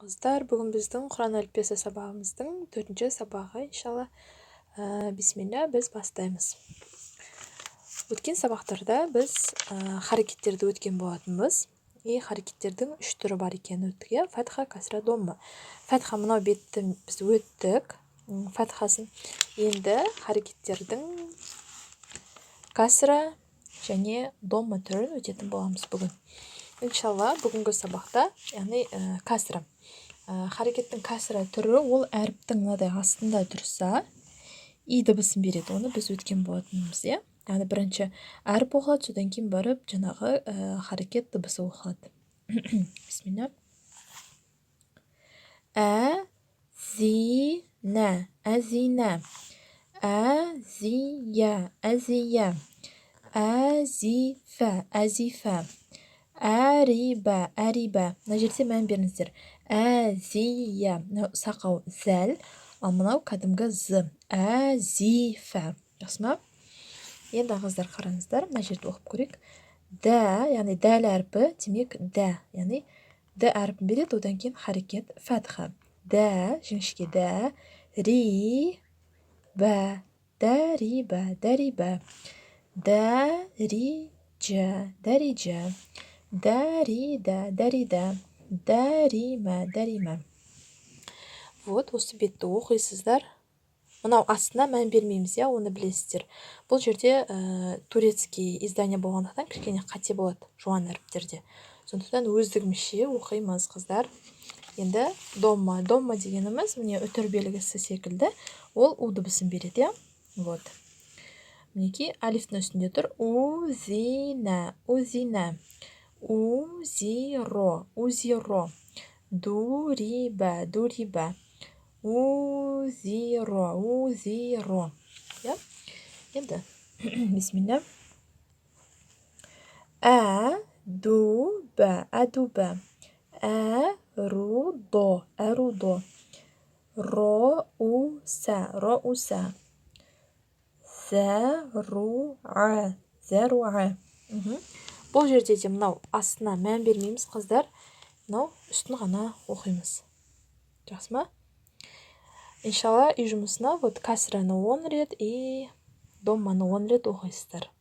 қыздар, бүгін біздің Құран әліппесі сабағымыздың 4-ші сабағы, иншалла. Бисмилля, біз бастаймыз. Өткен сабақтарда біз харекеттерді өткен болатынбыз. Харекеттердің 3 түрі бар екенін өттік. Фатха, касра, домма. Фатха мынау бетті біз өттік. Фатхасын. Енді харекеттердің касра және домма түрін өтетін боламыз бүгін. Иншалла, бүгінгі сабақта, яғни касра. Харекеттің касра түрі ол әріптің мынадай астында тұрса, и дыбысын береді. Оны біз өткен болатынымыз, яғни бірінші әріп оқылады, содан кейін барып жаңағы харекет дыбысы оқылады. Бисмилля. Әзина, әзина, әзия, әзия, әзифа, әзифа, әриба, әриба. Мына жерде мән беріңіздер. Әзия, сақау зәл, ал мынау кәдімгі з. Әзифа. Жақсы ма? Енді қыздар қараңыздар, мына жерді оқып көрейік. Дә, яғни дәл әрпі, демек дә, яғни д әрпін береді, одан кейін харекет фәтха. Дә, жіңішке дә, ри, бә, дәриба, дәриба, дәриджә, дәриджә, дәрида, дәрида, дәрима, дәрима. Вот, осы бетті оқисыздар. Мынау астына мән бермейміз, оны білесіздер. Бұл жерде турецкий издание болғандықтан кішкене қате болады жуан әріптерде. Сондықтан өздігімізше оқимыз, қыздар. Енді домма. Домма дегеніміз міне үтір белгісі секілді. Ол у дыбысын береді, Вот. Мінекей алифтің үстінде тұр. Узина, узина. Узиро, узиро. Дуриба, дуриба. Узиро, узиро. Енді, бисмилля. Әдуба, әдуба. Әрудо, әрудо. Роуса, роуса. Зәруа, зәруа. Бұл жерде де мынау астына мән бермейміз, қыздар. Мынау үстін ғана оқимыз. Жақсы ма? Иншалла, үй жұмысына вот касраны 10 рет и домманы 10 рет оқисыздар.